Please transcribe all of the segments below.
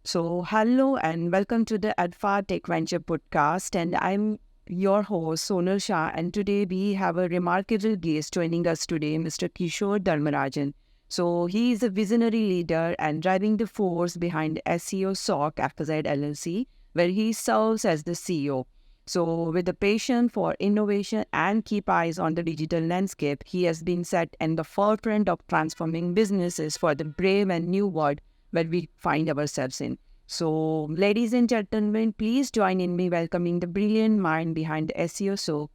So, hello and welcome to the Adfa Tech Venture podcast. And I'm your host, Sonal Shah. And today we have a remarkable guest joining us today, Mr. Kishore Dharmarajan. So, he is a visionary leader and driving the force behind SEO SOC FZ LLC, where he serves as the CEO. So, with a passion for innovation and keep eyes on the digital landscape, he has been set in the forefront of transforming businesses for the brave and new world where we find ourselves in. So, ladies and gentlemen, please join in me welcoming the brilliant mind behind the SEO SOUQ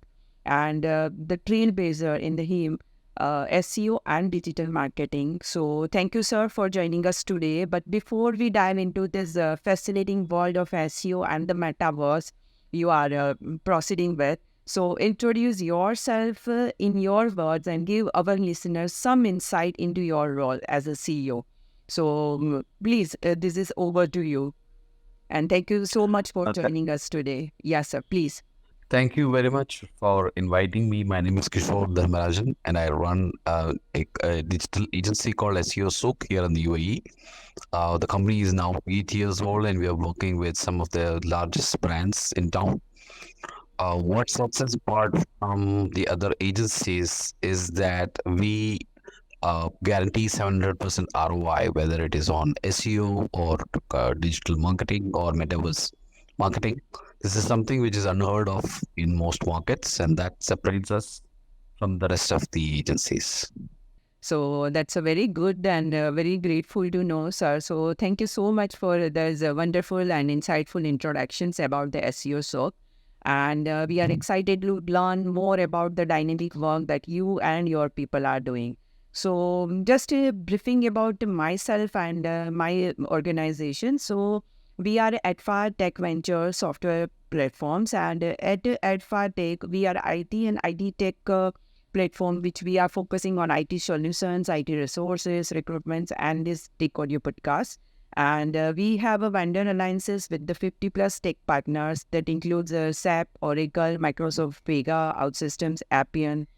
and the trailblazer in the him, SEO and digital marketing. So, thank you, sir, for joining us today. But before we dive into this fascinating world of SEO and the metaverse you are proceeding with, so introduce yourself in your words and give our listeners some insight into your role as a CEO. So please, this is over to you. And thank you so much for Th- joining us today. Yes, sir, please. Thank you very much for inviting me. My name is Kishore Dharmarajan, and I run a digital agency called SEO SOUQ here in the UAE. The company is now 8 years old, and we are working with some of the largest brands in town. What sets us apart from the other agencies is that we guarantee 700% ROI, whether it is on SEO or digital marketing or metaverse marketing. This is something which is unheard of in most markets, and that separates us from the rest of the agencies. So that's a very good and very grateful to know, sir. So thank you so much for those wonderful and insightful introductions about the SEO SOC. And we are excited to learn more about the dynamic work that you and your people are doing. So just a briefing about myself and my organization. So we are Adfa Tech Venture software platforms, and at Adfa Tech, we are IT and IT tech platform which we are focusing on IT solutions, IT resources, recruitments, and this Tech Audio podcast. And we have a vendor alliances with the 50 plus tech partners that includes SAP, Oracle, Microsoft Vega, OutSystems, Appian,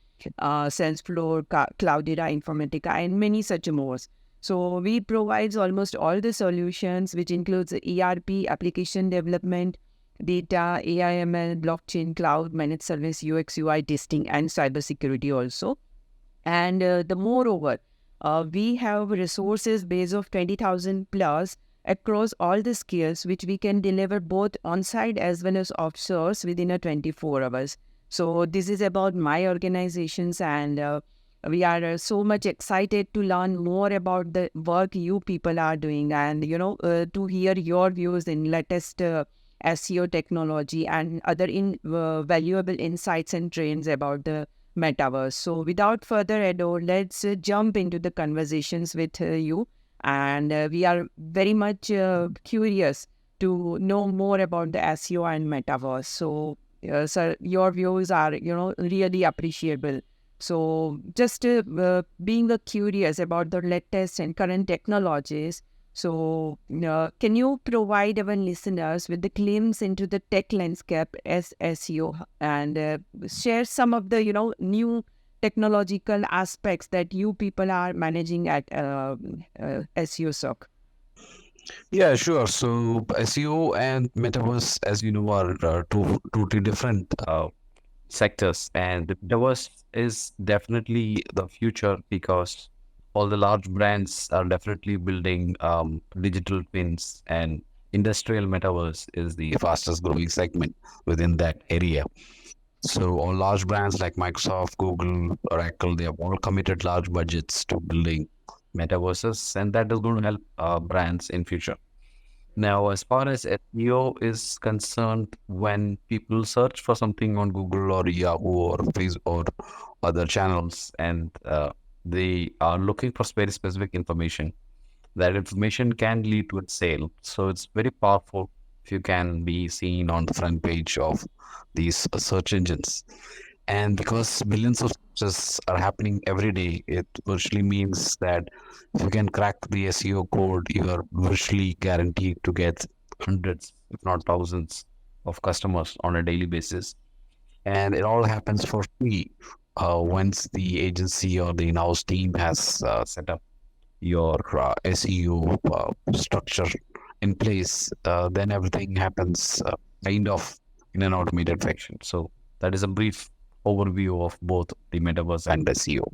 Salesforce, Cloudera, Informatica, and many such more. So we provide almost all the solutions, which includes ERP, application development, data, AI/ML, blockchain, cloud, managed service, UX, UI testing, and cybersecurity also. And the moreover, we have resources base of 20,000 plus across all the skills, which we can deliver both on-site as well as offshores within a 24 hours. So this is about my organizations, and we are so much excited to learn more about the work you people are doing, and to hear your views in latest SEO technology and other valuable insights and trends about the metaverse. So, without further ado, let's jump into the conversations with you. And we are very much curious to know more about the SEO and metaverse. So, sir, your views are, really appreciable. So, just being curious about the latest and current technologies. So, can you provide our listeners with the glimpse into the tech landscape as SEO and share some of the new technological aspects that you people are managing at SEO SOC? Yeah, sure. So SEO and metaverse, as you know, are two totally different sectors, and the metaverse is definitely the future because all the large brands are definitely building digital twins, and industrial metaverse is the fastest growing segment within that area. So all large brands like Microsoft, Google, Oracle, they have all committed large budgets to building metaverses, and that is going to help brands in future. Now, as far as SEO is concerned, when people search for something on Google or Yahoo or Facebook or other channels, and they are looking for very specific information, that information can lead to a sale. So it's very powerful if you can be seen on the front page of these search engines. And because billions of searches are happening every day, it virtually means that if you can crack the SEO code, you are virtually guaranteed to get hundreds, if not thousands, of customers on a daily basis. And it all happens for free once the agency or the in-house team has set up your SEO structure in place, then everything happens kind of in an automated fashion. So that is a brief overview of both the metaverse and SEO.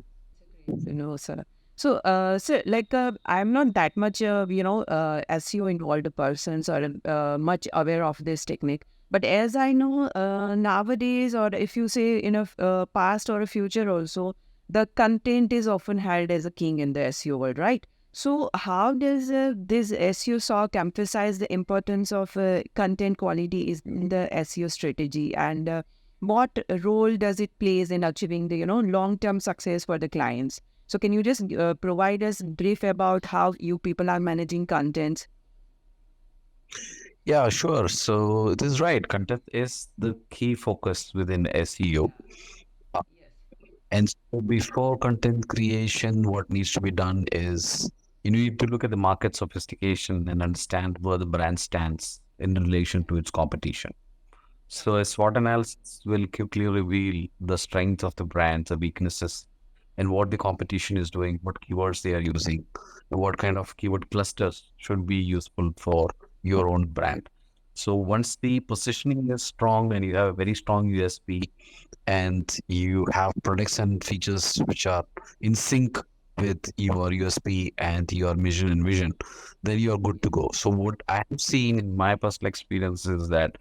Sir. So, sir, like, I'm not that much, SEO involved persons or much aware of this technique. But as I know, nowadays, or if you say in a past or a future also, the content is often held as a king in the SEO world, right? So, how does this SEO SOC emphasize the importance of content quality is in the SEO strategy, and what role does it plays in achieving the long-term success for the clients? So can you just provide us brief about how you people are managing content? Yeah, sure. So it is right. Content is the key focus within SEO. Uh, And so before content creation, what needs to be done is you need to look at the market sophistication and understand where the brand stands in relation to its competition. So a SWOT analysis will quickly reveal the strengths of the brand, the weaknesses, and what the competition is doing, what keywords they are using, and what kind of keyword clusters should be useful for your own brand. So once the positioning is strong and you have a very strong USP and you have products and features which are in sync with your USP and your mission and vision, then you are good to go. So what I have seen in my personal experience is that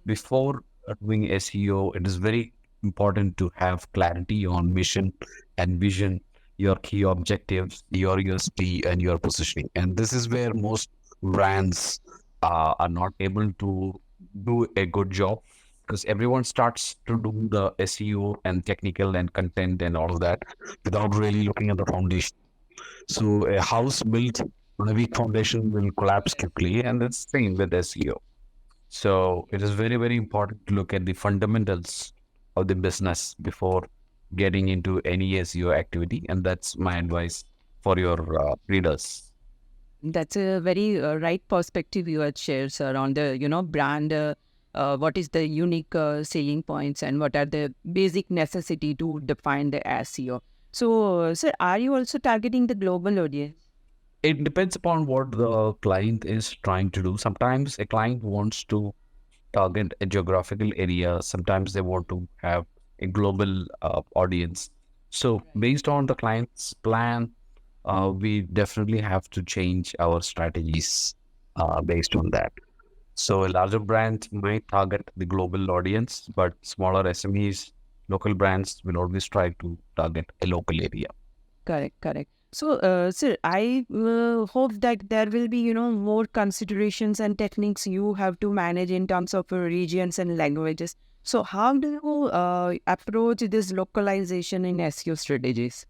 before doing SEO, it is very important to have clarity on mission and vision, your key objectives, your USP, and your positioning. And this is where most brands are not able to do a good job because everyone starts to do the SEO and technical and content and all of that without really looking at the foundation. So a house built on a weak foundation will collapse quickly, and it's the same with SEO. So it is very, very important to look at the fundamentals of the business before getting into any SEO activity. And that's my advice for your readers. That's a very right perspective you had shared, sir, on the brand. What is the unique selling points and what are the basic necessity to define the SEO? So, sir, are you also targeting the global audience? It depends upon what the client is trying to do. Sometimes a client wants to target a geographical area. Sometimes they want to have a global audience. So based on the client's plan, we definitely have to change our strategies based on that. So a larger brand might target the global audience, but smaller SMEs, local brands will always try to target a local area. Correct, correct. So, sir, I hope that there will be, more considerations and techniques you have to manage in terms of regions and languages. So, how do you approach this localization in SEO strategies?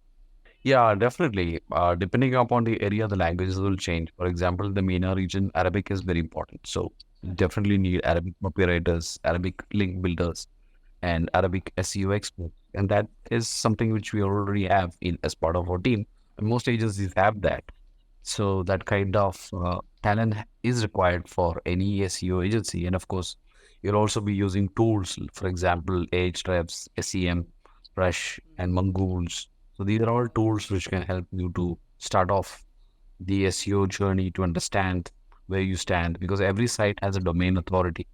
Yeah, definitely. Depending upon the area, the languages will change. For example, the MENA region, Arabic is very important. So definitely need Arabic copywriters, Arabic link builders, and Arabic SEO experts. And that is something which we already have in as part of our team. And most agencies have that. So that kind of talent is required for any SEO agency. And of course, you'll also be using tools, for example, Ahrefs, SEM, Rush, and Mongoose. So these are all tools which can help you to start off the SEO journey to understand where you stand because every site has a domain authority.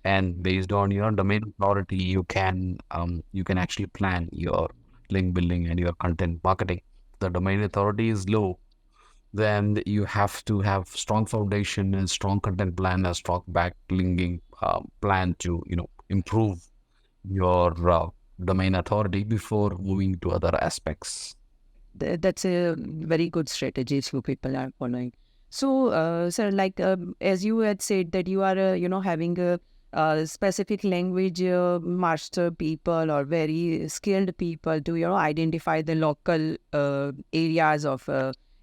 And based on your domain authority, you can actually plan your link building and your content marketing. The domain authority is low, then you have to have strong foundation and strong content plan, a strong backlinking plan to improve your domain authority before moving to other aspects. That's a very good strategy few people are following. So, sir, like as you had said that you are, having a specific language master people or very skilled people to, identify the local areas of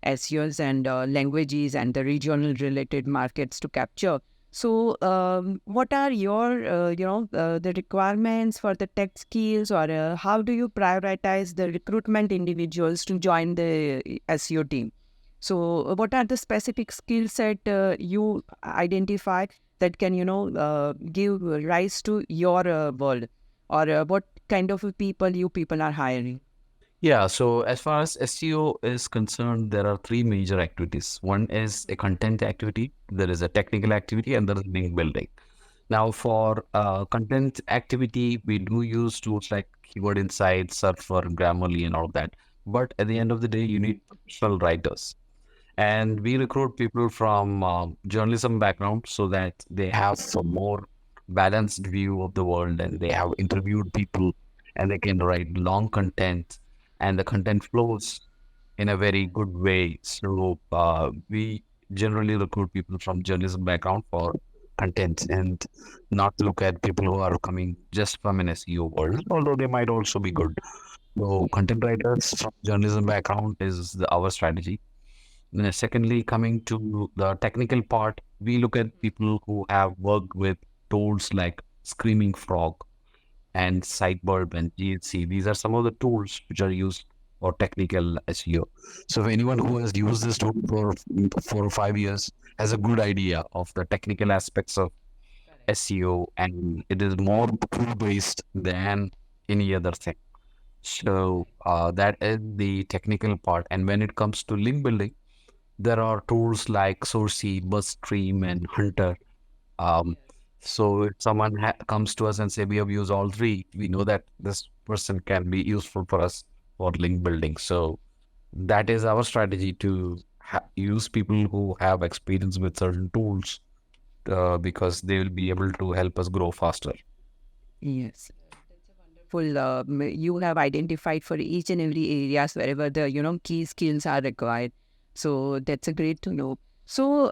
SEOs and languages and the regional related markets to capture. So, what are your, the requirements for the tech skills, or how do you prioritize the recruitment individuals to join the SEO team? So, what are the specific skill set you identify that can, give rise to your world, or what kind of people you people are hiring? Yeah, so as far as SEO is concerned, there are three major activities. One is a content activity, there is a technical activity, and there is link building. Now, for content activity, we do use tools like Keyword Insights, Search for Grammarly, and all of that. But at the end of the day, you need professional writers. And we recruit people from journalism background so that they have a more balanced view of the world and they have interviewed people and they can write long content and the content flows in a very good way. So we generally recruit people from journalism background for content and not look at people who are coming just from an SEO world, although they might also be good. So content writers from journalism background is our strategy. Secondly, coming to the technical part, we look at people who have worked with tools like Screaming Frog and Sitebulb and GHC. These are some of the tools which are used for technical SEO. So if anyone who has used this tool for 4 or 5 years has a good idea of the technical aspects of SEO, and it is more tool based than any other thing. So that is the technical part. And when it comes to link building, there are tools like Sourcey, BuzzStream, and Hunter. Um, so if someone comes to us and say we have used all three, we know that this person can be useful for us for link building. So that is our strategy to use people who have experience with certain tools because they will be able to help us grow faster. Yes. Full, you have identified for each and every areas wherever the key skills are required. So that's a great to know. So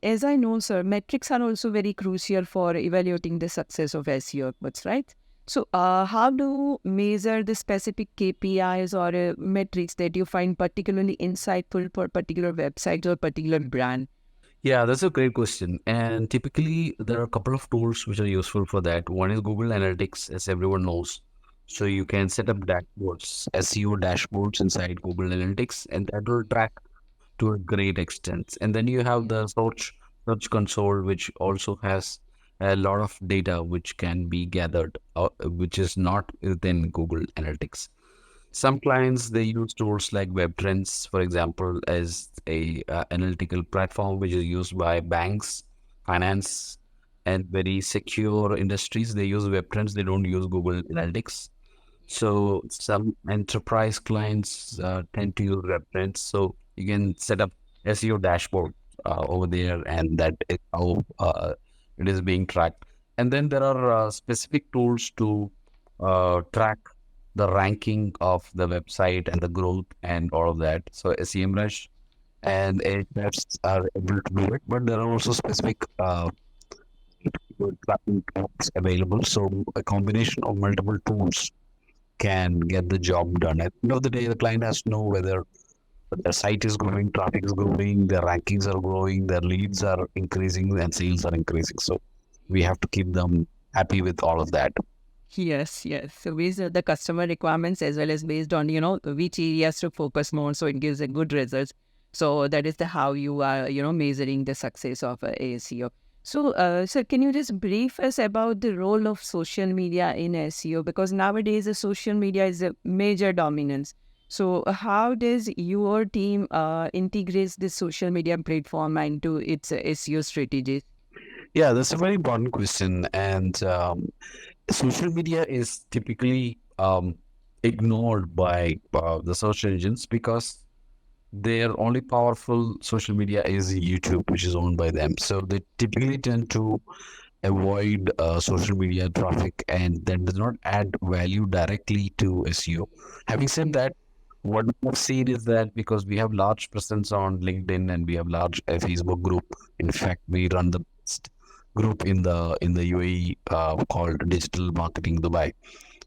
as I know, sir, metrics are also very crucial for evaluating the success of SEO efforts, right? So how do you measure the specific KPIs or metrics that you find particularly insightful for particular websites or particular brand? Yeah, that's a great question. And typically, there are a couple of tools which are useful for that. One is Google Analytics, as everyone knows. So you can set up dashboards, SEO dashboards inside Google Analytics, and that will track to a great extent. And then you have the search console, which also has a lot of data which can be gathered, which is not within Google Analytics. Some clients they use tools like WebTrends, for example, as a analytical platform which is used by banks, finance, and very secure industries. They use WebTrends. They don't use Google Analytics. So some enterprise clients tend to use WebTrends. So you can set up SEO dashboard over there, and that is how it is being tracked. And then there are specific tools to track the ranking of the website and the growth and all of that. So SEMrush and Ahrefs are able to do it, but there are also specific tracking tools available. So a combination of multiple tools can get the job done. At the end of the day, the client has to know whether their site is growing, traffic is growing, their rankings are growing, their leads are increasing, and sales are increasing. So we have to keep them happy with all of that. Yes, yes. So based on the customer requirements as well as based on, which areas to focus more, so it gives a good results. So that is the how you are, measuring the success of SEO. So, sir, can you just brief us about the role of social media in SEO? Because nowadays the social media is a major dominance. So, how does your team integrates this social media platform into its SEO strategies? Yeah, that's a very important question. And social media is typically ignored by the search engines because their only powerful social media is YouTube, which is owned by them. So they typically tend to avoid social media traffic, and that does not add value directly to SEO. Having said that, what we've seen is that because we have large presence on LinkedIn and we have large Facebook group. In fact, we run the best group in the UAE called Digital Marketing Dubai.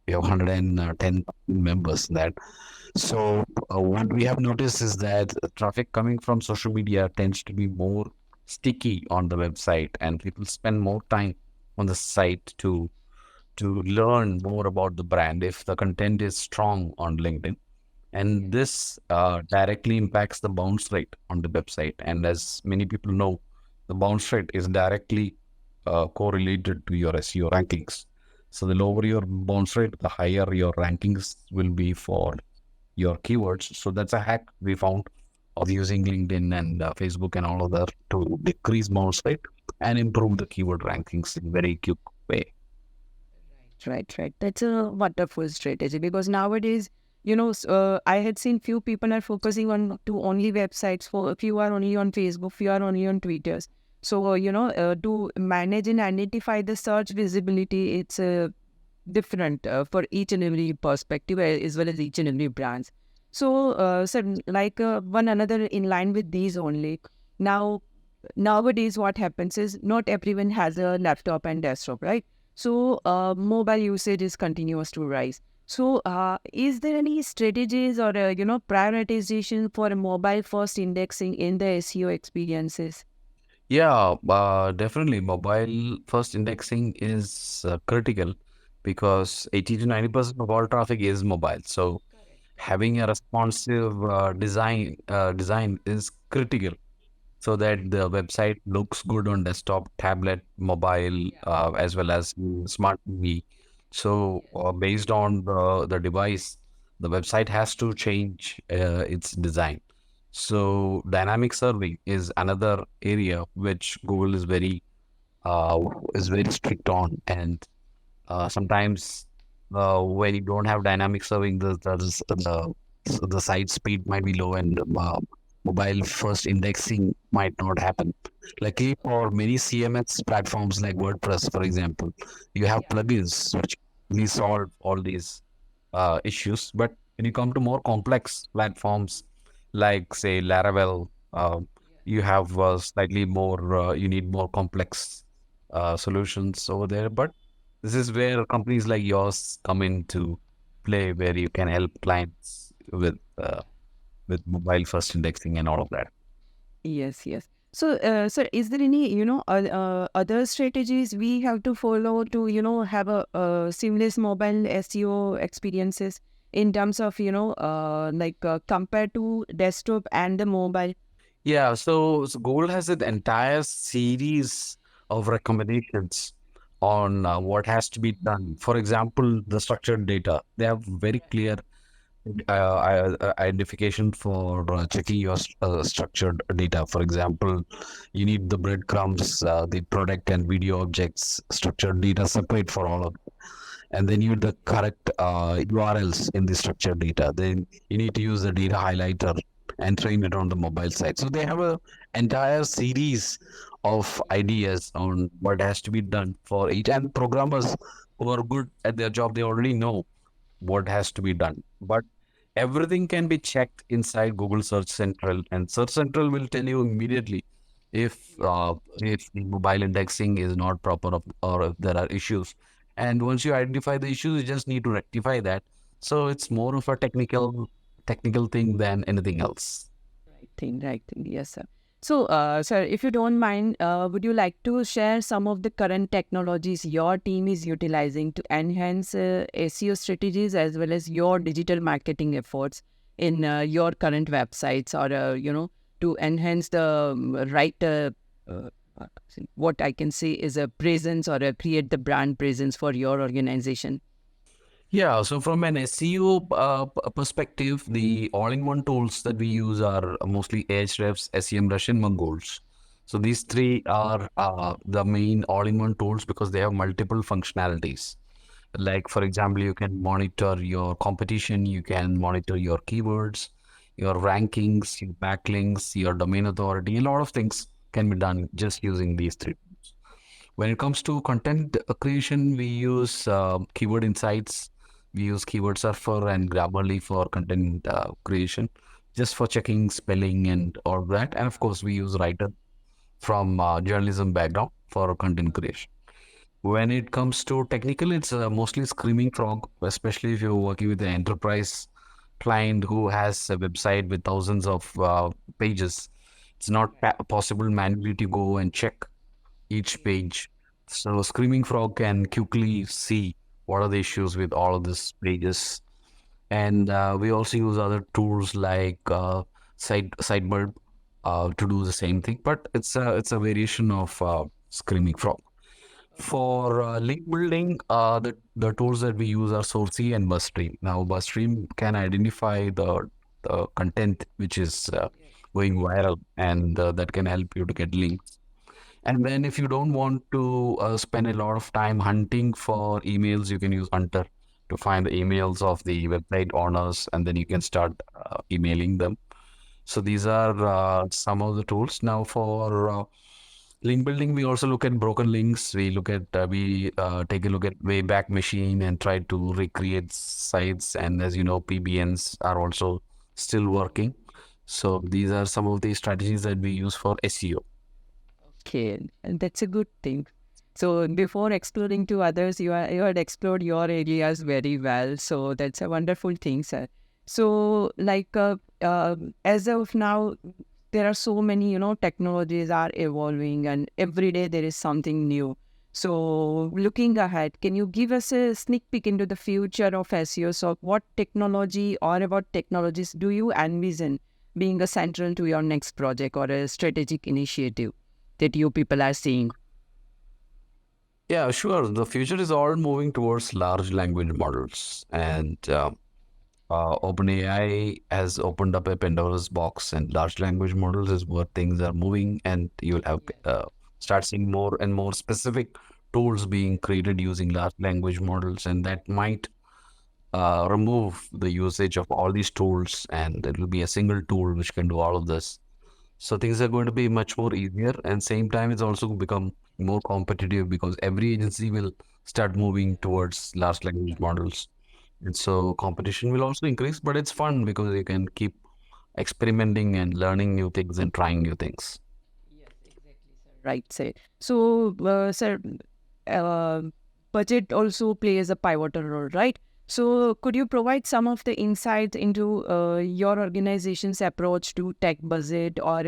We have 110 members in that. So what we have noticed is that traffic coming from social media tends to be more sticky on the website, and people spend more time on the site to learn more about the brand if the content is strong on LinkedIn. And this directly impacts the bounce rate on the website. And as many people know, the bounce rate is directly correlated to your SEO rankings. So the lower your bounce rate, the higher your rankings will be for your keywords. So that's a hack we found of using LinkedIn and Facebook and all of that to decrease bounce rate and improve the keyword rankings in very quick way. Right, right. That's a wonderful strategy because nowadays, I had seen few people are focusing on to only websites. For few are only on Facebook, few are only on Twitters. So to manage and identify the search visibility, it's different for each and every perspective as well as each and every brand. So, like one another in line with these only. Now, nowadays, what happens is not everyone has a laptop and desktop, right? So, mobile usage is continuous to rise. So, is there any strategies or prioritization for mobile first indexing in the SEO experiences? Yeah, definitely. Mobile first indexing is critical because 80 to 90% of all traffic is mobile. So having a responsive design is critical so that the website looks good on desktop, tablet, mobile, as well as smart TV. So based on the device, the website has to change its design. So dynamic serving is another area which Google uh, is very strict on, and sometimes when you don't have dynamic serving, the site speed might be low and mobile first indexing might not happen. Luckily for many CMS platforms like WordPress, for example, you have plugins which really solve all these issues. But when you come to more complex platforms like say Laravel, you have slightly more, you need more complex solutions over there. But this is where companies like yours come into play, where you can help clients with mobile first indexing and all of that. Yes, yes. So, sir, is there any, other strategies we have to follow to, have a seamless mobile SEO experiences in terms of, like compared to desktop and the mobile? Yeah, so Google has an entire series of recommendations on what has to be done. For example, the structured data. They have very clear identification for checking your structured data. For example, you need the breadcrumbs, the product and video objects, structured data separate for all of, and then you need the correct URLs in the structured data. Then you need to use the data highlighter and train it on the mobile side. So they have a entire series of ideas on what has to be done for each. And programmers who are good at their job, they already know what has to be done. But everything can be checked inside Google Search Central, and Search Central will tell you immediately if the mobile indexing is not proper or if there are issues. And once you identify the issues, you just need to rectify that. So it's more of a technical thing than anything else. Right thing. Yes, sir. So, sir, if you don't mind, would you like to share some of the current technologies your team is utilizing to enhance SEO strategies as well as your digital marketing efforts in your current websites or, to enhance the uh, what I can say is a presence or create the brand presence for your organization? Yeah, so from an SEO perspective, the all-in-one tools that we use are mostly Ahrefs, SEMrush, and Mongols. So these three are the main all-in-one tools because they have multiple functionalities. Like, for example, you can monitor your competition, you can monitor your keywords, your rankings, your backlinks, your domain authority. A lot of things can be done just using these three tools. When it comes to content creation, we use keyword insights, we use keyword surfer and Grammarly for content creation, just for checking spelling and all that. And of course, we use writer from journalism background for content creation. When it comes to technical, it's mostly Screaming Frog, especially if you're working with an enterprise client who has a website with thousands of pages. It's not possible manually to go and check each page. So Screaming Frog can quickly see what are the issues with all of these pages. And we also use other tools like Sideburb to do the same thing, but it's a variation of Screaming Frog. For link building, the tools that we use are Sourcey and BuzzStream. Now, BuzzStream can identify the content which is going viral, and that can help you to get links. And then, if you don't want to spend a lot of time hunting for emails, you can use Hunter to find the emails of the website owners, and then you can start emailing them. So these are some of the tools. Now, for link building, we also look at broken links. We take a look at Wayback Machine and try to recreate sites. And as you know, PBNs are also still working. So these are some of the strategies that we use for SEO. Okay, and that's a good thing. So before exploring to others, you had explored your areas very well. So that's a wonderful thing, sir. So as of now, there are so many, technologies are evolving, and every day there is something new. So looking ahead, can you give us a sneak peek into the future of SEO? So what technology or about technologies do you envision being a central to your next project or a strategic initiative that you people are seeing? Yeah, sure. The future is all moving towards large language models, and OpenAI has opened up a Pandora's box, and large language models is where things are moving, and you'll have start seeing more and more specific tools being created using large language models, and that might remove the usage of all these tools, and it will be a single tool which can do all of this. So things are going to be much more easier, and same time it's also become more competitive because every agency will start moving towards large language models. And so competition will also increase, but it's fun because you can keep experimenting and learning new things and trying new things. Yes, exactly, sir. Right, sir. So, sir, uh, budget also plays a pivotal role, right? So, could you provide some of the insights into your organization's approach to tech budget, or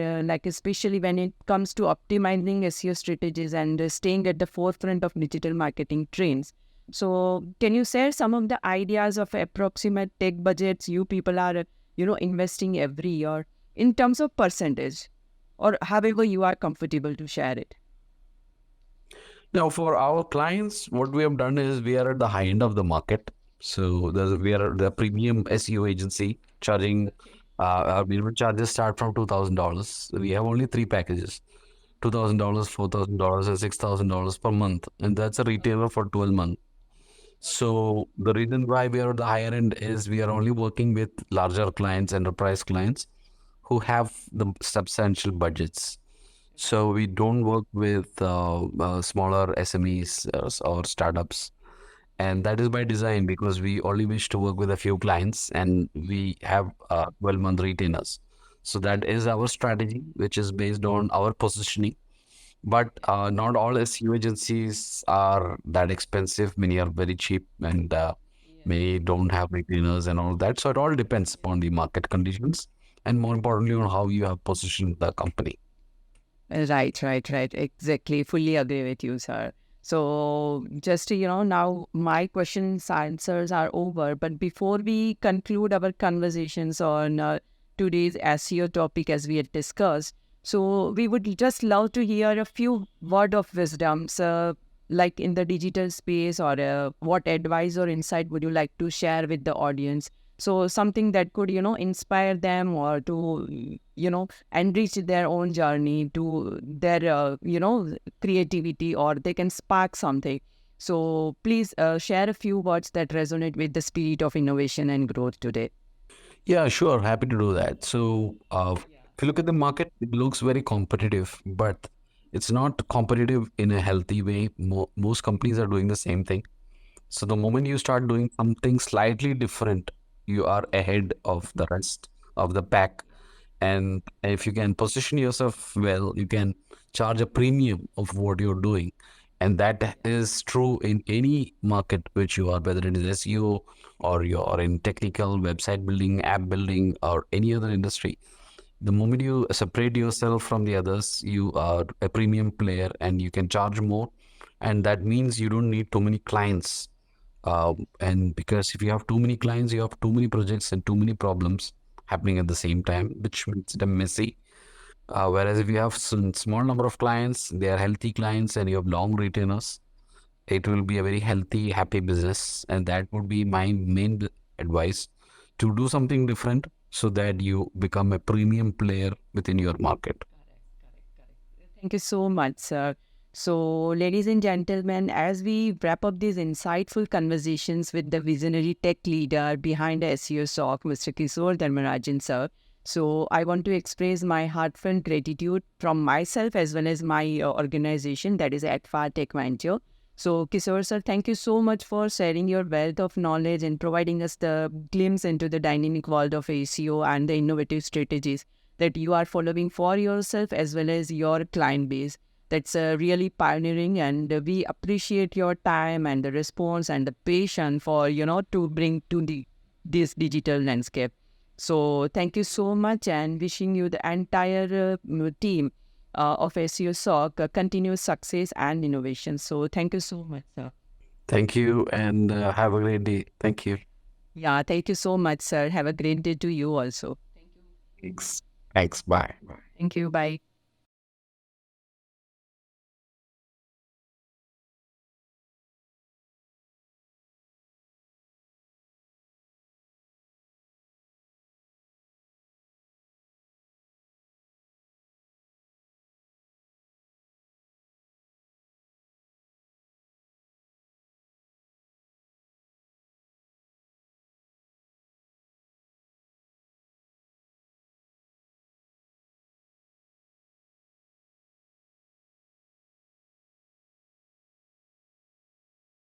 especially when it comes to optimizing SEO strategies and staying at the forefront of digital marketing trends? So, can you share some of the ideas of approximate tech budgets you people are, investing every year in terms of percentage, or however you are comfortable to share it? Now, for our clients, what we have done is we are at the high end of the market. So we are the premium SEO agency charging our minimum charges start from $2,000. We have only three packages: $2,000, $4,000, and $6,000 per month, and that's a retailer for 12 months. So the reason why we are at the higher end is we are only working with larger clients, enterprise clients who have the substantial budgets. So we don't work with smaller SMEs or startups, and that is by design because we only wish to work with a few clients, and we have 12-month retainers. So that is our strategy, which is based on our positioning. But not all SEO agencies are that expensive. Many are very cheap, and many don't have retainers and all that. So it all depends upon the market conditions, and more importantly, on how you have positioned the company. Right, right, right. Exactly. Fully agree with you, sir. So, just now my questions answers are over. But before we conclude our conversations on today's SEO topic, as we had discussed, so we would just love to hear a few word of wisdoms, like in the digital space, or what advice or insight would you like to share with the audience? So, something that could, inspire them, or to, enrich their own journey to their creativity, or they can spark something. So please share a few words that resonate with the spirit of innovation and growth today. Yeah, sure. Happy to do that. So, if you look at the market, it looks very competitive, but it's not competitive in a healthy way. Most companies are doing the same thing. So, the moment you start doing something slightly different, you are ahead of the rest of the pack. And if you can position yourself well, you can charge a premium of what you're doing. And that is true in any market which you are, whether it is SEO or you're in technical website building, app building, or any other industry. The moment you separate yourself from the others, you are a premium player and you can charge more. And that means you don't need too many clients. And because if you have too many clients, you have too many projects and too many problems happening at the same time, which makes them messy. Whereas if you have some small number of clients, they are healthy clients, and you have long retainers, it will be a very healthy, happy business. And that would be my main advice, to do something different so that you become a premium player within your market. Thank you so much, sir. So, ladies and gentlemen, as we wrap up these insightful conversations with the visionary tech leader behind the SEO SOC, Mr. Kishore Dharmarajan, sir, so I want to express my heartfelt gratitude from myself as well as my organization, that is Atfar Tech Venture. So, Kishore, sir, thank you so much for sharing your wealth of knowledge and providing us the glimpse into the dynamic world of SEO and the innovative strategies that you are following for yourself as well as your client base. That's really pioneering, and we appreciate your time and the response and the patience for to bring to this digital landscape. So thank you so much, and wishing you the entire team of SEO SOC continuous success and innovation. So thank you so much, sir. Thank you, and have a great day. Thank you. Yeah, thank you so much, sir. Have a great day to you also. Thanks. Thanks. Bye. Thank you. Bye.